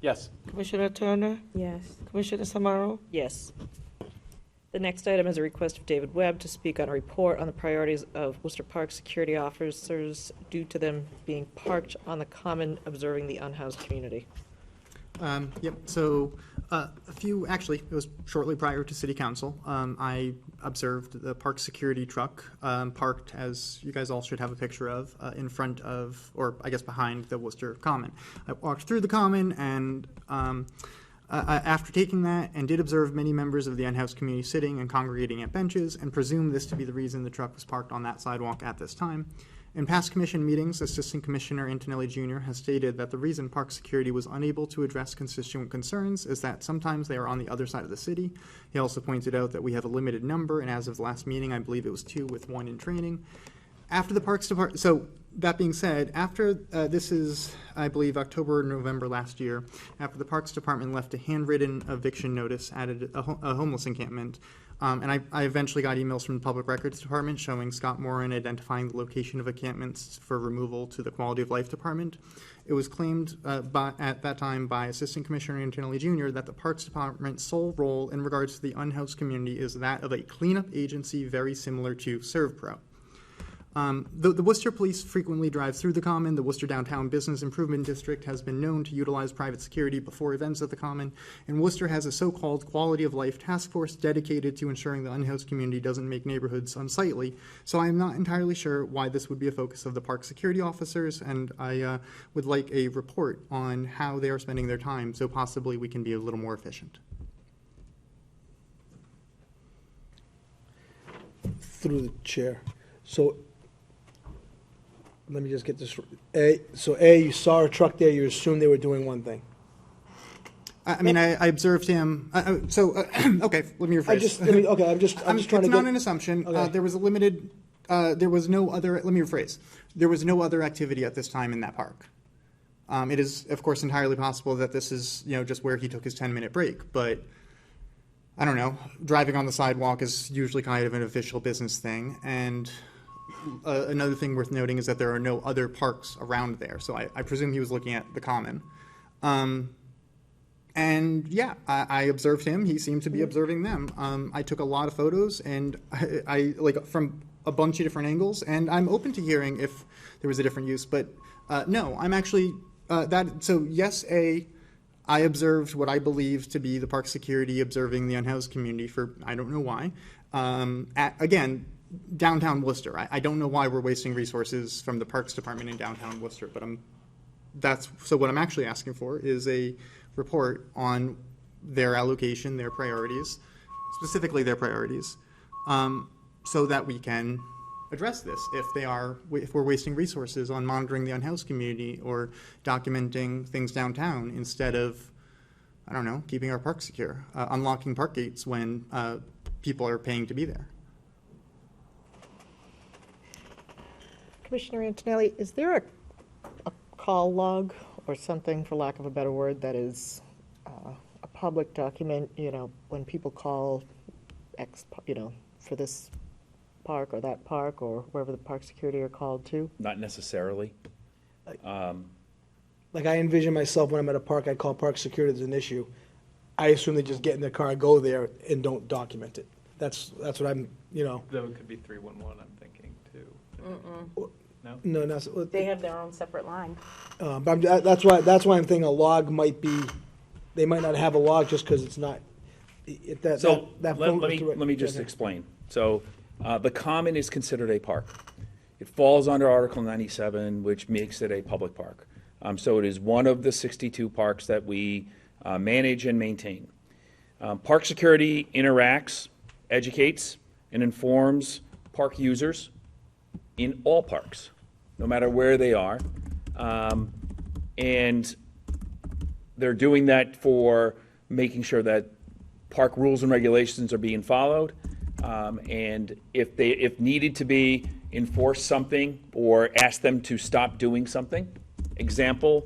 Yes. Commissioner Turner, Yes. Commissioner Samaro. Yes. The next item is a request of David Webb to speak on a report on the priorities of Worcester Park security officers due to them being parked on the common observing the unhoused community. Yep, so actually, it was shortly prior to city council. I observed the park security truck parked, as you guys all should have a picture of, in front of, or I guess behind the Worcester Common. I walked through the Common and after taking that and did observe many members of the unhoused community sitting and congregating at benches and presumed this to be the reason the truck was parked on that sidewalk at this time. In past commission meetings, Assistant Commissioner Antonelli Jr. has stated that the reason park security was unable to address constituent concerns is that sometimes they are on the other side of the city. He also pointed out that we have a limited number, and as of the last meeting, I believe it was 2 with 1 in training. After the Parks Department, so that being said, after this is, I believe, October or November last year, after the Parks Department left a handwritten eviction notice at a homeless encampment, and I eventually got emails from the Public Records Department showing Scott Moran identifying the location of encampments for removal to the Quality of Life Department. It was claimed at that time by Assistant Commissioner Antonelli Jr. that the Parks Department's sole role in regards to the unhoused community is that of a cleanup agency very similar to ServPro. The Worcester Police frequently drive through the Common. The Worcester Downtown Business Improvement District has been known to utilize private security before events at the Common, and Worcester has a so-called Quality of Life Task Force dedicated to ensuring the unhoused community doesn't make neighborhoods unsightly. So I am not entirely sure why this would be a focus of the park security officers, and I would like a report on how they are spending their time so possibly we can be a little more efficient. Through the chair. So let me just get this. You saw a truck there, you assumed they were doing one thing. I mean, I observed him. Okay, let me rephrase. I'm just trying to It's get. not an assumption. Okay. There was a limited. There was no other. Let me rephrase. There was no other activity at this time in that park. It is, of course, entirely possible that this is, just where he took his 10-minute break. But I don't know. Driving on the sidewalk is usually kind of an official business thing, and another thing worth noting is that there are no other parks around there. So I presume he was looking at the Common. And yeah, I observed him. He seemed to be observing them. I took a lot of photos, and I like from a bunch of different angles, and I'm open to hearing if there was a different use. But no, I'm actually so yes, I observed what I believe to be the park security observing the unhoused community for I don't know why. Again, downtown Worcester. I don't know why we're wasting resources from the Parks Department in downtown Worcester, but so what I'm actually asking for is a report on their allocation, their priorities, specifically their priorities, so that we can address this if we're wasting resources on monitoring the unhoused community or documenting things downtown instead of, I don't know, keeping our parks secure, unlocking park gates when people are paying to be there. Commissioner Antonelli, is there a call log or something, for lack of a better word, that is a public document, when people call for this park or that park or wherever the park security are called to? Not necessarily. Like I envision myself when I'm at a park, I call park security, there's an issue. I assume they just get in their car, go there, and don't document it. That's what I'm, Though it could be 311, I'm thinking, too. No, not. They have their own separate line. But that's why I'm thinking a log might be. They might not have a log just because it's not. Let me just explain. So the Common is considered a park. It falls under Article 97, which makes it a public park. So it is one of the 62 parks that we manage and maintain. Park security interacts, educates, and informs park users in all parks, no matter where they are. And they're doing that for making sure that park rules and regulations are being followed. And if needed to be, enforce something or ask them to stop doing something. Example,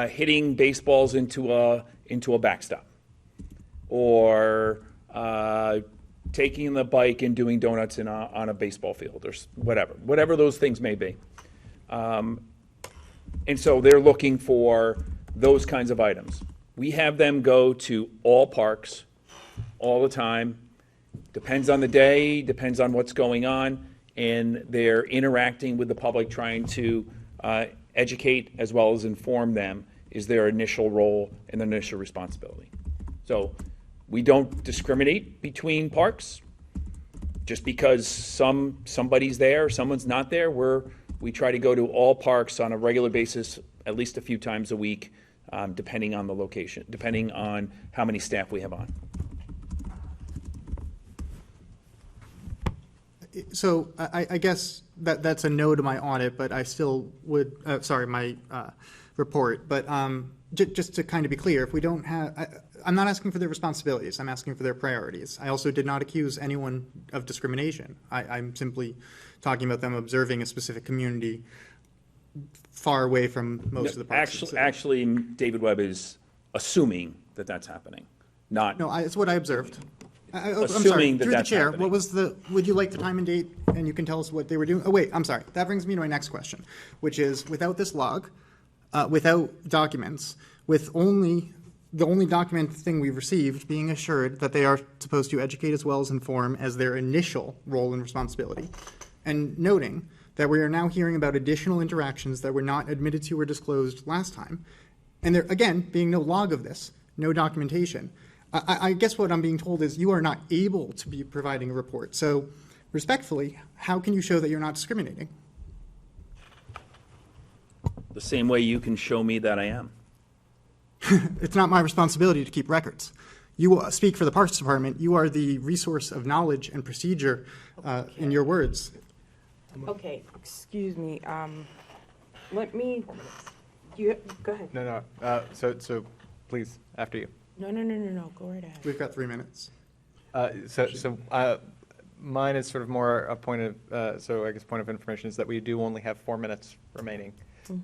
hitting baseballs into a backstop, or taking the bike and doing donuts on a baseball field, or whatever those things may be. And so they're looking for those kinds of items. We have them go to all parks all the time. Depends on the day, depends on what's going on, and they're interacting with the public, trying to educate as well as inform them is their initial role and their initial responsibility. So we don't discriminate between parks. Just because somebody's there, someone's not there, we try to go to all parks on a regular basis, at least a few times a week, depending on the location, depending on how many staff we have on. So I guess that's a no to my audit, but I still would, my report. But just to kind of be clear, if we don't have, I'm not asking for their responsibilities, I'm asking for their priorities. I also did not accuse anyone of discrimination. I'm simply talking about them observing a specific community far away from most of the parks. Actually, David Webb is assuming that that's happening, not. No, it's what I observed. I'm sorry, Assuming that through the that's chair, happening. what was would you like the time and date, and you can tell us what they were doing? Oh, wait, I'm sorry. That brings me to my next question, which is, without this log, without documents, with the only document thing we've received being assured that they are supposed to educate as well as inform as their initial role and responsibility, and noting that we are now hearing about additional interactions that were not admitted to or disclosed last time, and there, again, being no log of this, no documentation, I guess what I'm being told is you are not able to be providing a report. So, respectfully, how can you show that you're not discriminating? The same way you can show me that I am. It's not my responsibility to keep records. You speak for the Parks Department. You are the resource of knowledge and procedure in your words. Okay, excuse me, let me, go ahead. No, so please, after you. No, go right ahead. We've got 3 minutes. Mine is sort of more a point of, point of information is that we do only have 4 minutes remaining.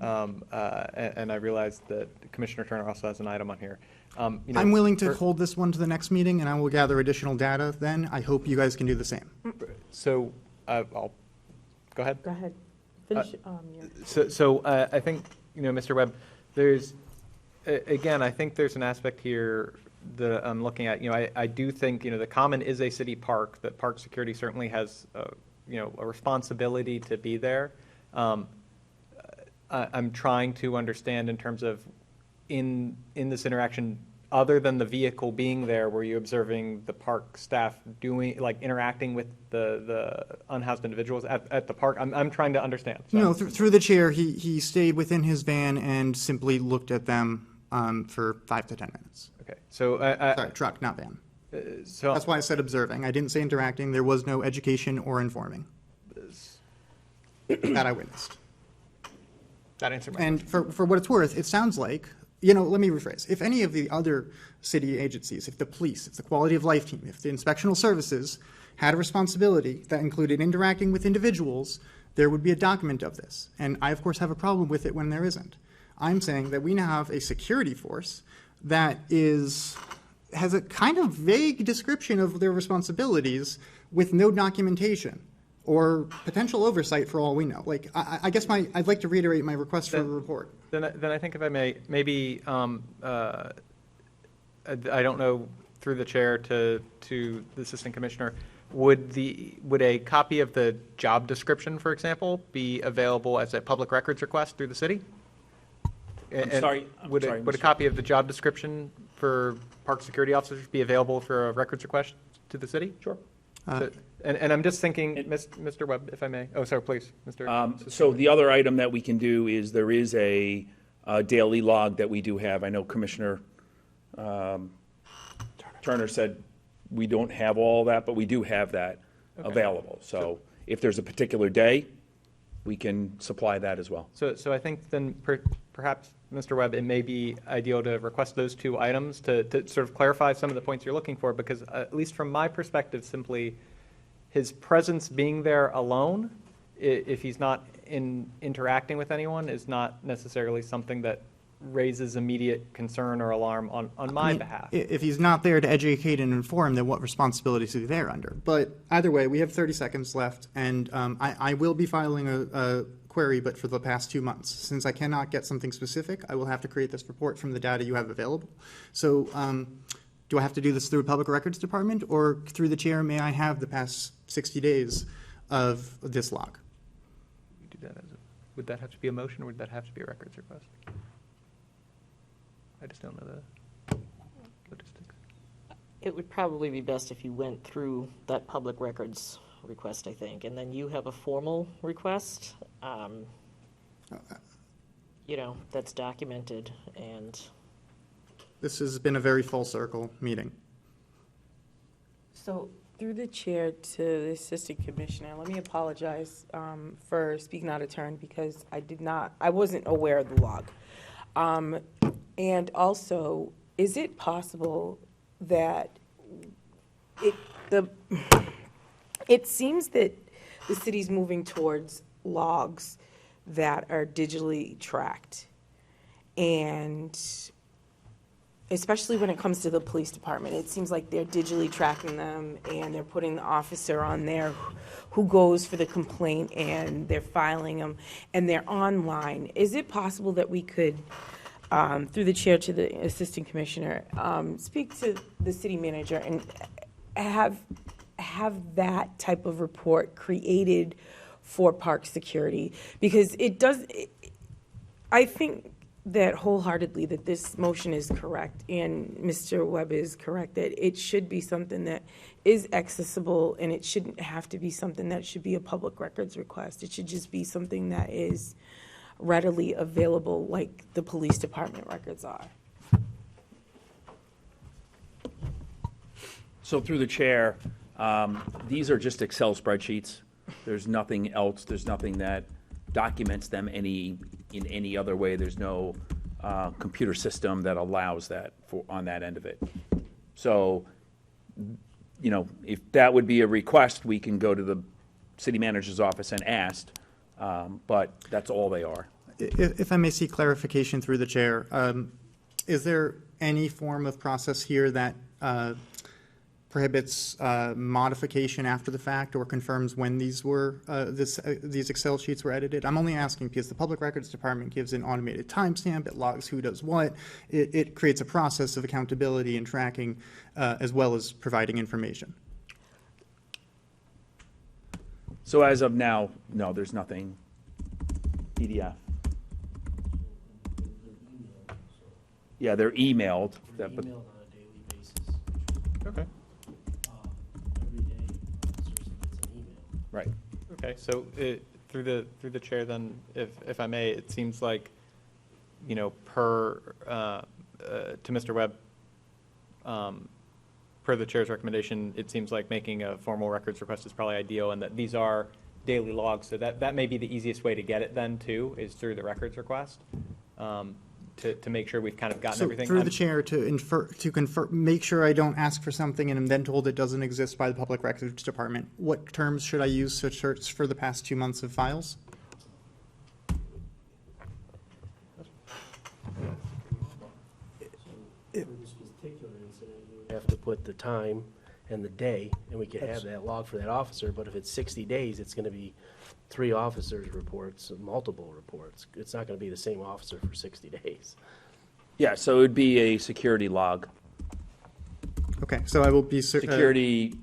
And I realize that Commissioner Turner also has an item on here. I'm willing to hold this one to the next meeting, and I will gather additional data then. I hope you guys can do the same. So, I'll, go ahead. Go ahead, finish, I think, Mr. Webb, there's, again, I think there's an aspect here that I'm looking at. I do think, the Common is a city park, that park security certainly has, a responsibility to be there. I'm trying to understand in terms of in this interaction, other than the vehicle being there, were you observing the park staff interacting with the unhoused individuals at the park? I'm trying to understand. So. No, through the chair, he stayed within his van and simply looked at them for 5 to 10 minutes. Okay, so sorry, truck, not van. So that's why I said observing. I didn't say interacting. There was no education or informing. That I witnessed. That answered my And question. for what it's worth, it sounds like, let me rephrase. If any of the other city agencies, if the police, if the quality of life team, if the inspectional services had a responsibility that included interacting with individuals, there would be a document of this. And I, of course, have a problem with it when there isn't. I'm saying that we now have a security force that has a kind of vague description of their responsibilities with no documentation or potential oversight for all we know. I guess I'd like to reiterate my request for a report. Then I think if I may, maybe, I don't know, through the chair to the assistant commissioner, would a copy of the job description, for example, be available as a public records request through the city? Would a copy of the job description for park security officers be available for a records request to the city? Sure. And I'm just thinking, Mr. Webb, if I may. Oh, sorry, please, Mr. So the other item that we can do is there is a daily log that we do have. I know Commissioner Turner said we don't have all that, but we do have that available. So if there's a particular day, we can supply that as well. So I think then perhaps, Mr. Webb, it may be ideal to request those 2 items to sort of clarify some of the points you're looking for, because at least from my perspective, simply his presence being there alone, if he's not interacting with anyone, is not necessarily something that raises immediate concern or alarm on my behalf. If he's not there to educate and inform, then what responsibilities is he there under? But either way, we have 30 seconds left, and I will be filing a query, but for the past 2 months. Since I cannot get something specific, I will have to create this report from the data you have available. So do I have to do this through a public records department, or through the chair, may I have the past 60 days of this log? You do that would that have to be a motion, or would that have to be a records request? I just don't know the logistics. It would probably be best if you went through that public records request, I think, and then you have a formal request, that's documented, and This has been a very full circle meeting. So through the chair to the assistant commissioner, let me apologize for speaking out of turn because I wasn't aware of the log. And also, is it possible that it seems that the city's moving towards logs that are digitally tracked, and especially when it comes to the police department, it seems like they're digitally tracking them and they're putting the officer on there who goes for the complaint and they're filing them and they're online. Is it possible that we could, through the chair to the assistant commissioner, speak to the city manager and have that type of report created for park security? Because I think that wholeheartedly that this motion is correct and Mr. Webb is correct, that it should be something that is accessible and it shouldn't have to be something that should be a public records request. It should just be something that is readily available like the police department records are. So through the chair, these are just Excel spreadsheets. There's nothing else. There's nothing that documents them in any other way. There's no computer system that allows that on that end of it. So, if that would be a request, we can go to the city manager's office and ask, but that's all they are. If I may seek clarification through the chair, is there any form of process here that prohibits modification after the fact or confirms when these Excel sheets were edited? I'm only asking because the Public Records Department gives an automated timestamp, it logs who does what, it creates a process of accountability and tracking as well as providing information. So as of now, no, there's nothing PDF. Yeah, they're emailed. They're emailed on a daily basis. Okay. Every day, officers gets an email. Right. Okay, so through the chair then, if I may, it seems like, per to Mr. Webb, per the chair's recommendation, it seems like making a formal records request is probably ideal, and that these are daily logs, so that may be the easiest way to get it then too, is through the records request, to make sure we've kind of gotten everything. Through the chair to confirm, make sure I don't ask for something and I'm then told it doesn't exist by the Public Records Department. What terms should I use to search for the past 2 months of files? For this particular incident, you would have to put the time and the day, and we could have that log for that officer, but if it's 60 days, it's gonna be 3 officers' reports, multiple reports. It's not gonna be the same officer for 60 days. Yeah, so it would be a security log. Okay, so I will be Security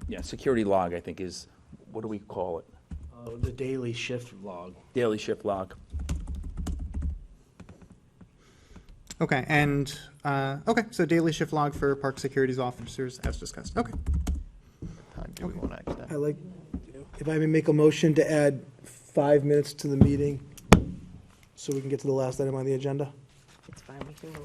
log, I think is, what do we call it? The daily shift log. Daily shift log. Okay, and so daily shift log for park securities officers as discussed. Okay. Time do we want to add that? I like, if I may make a motion to add 5 minutes to the meeting so we can get to the last item on the agenda. It's fine, we can move.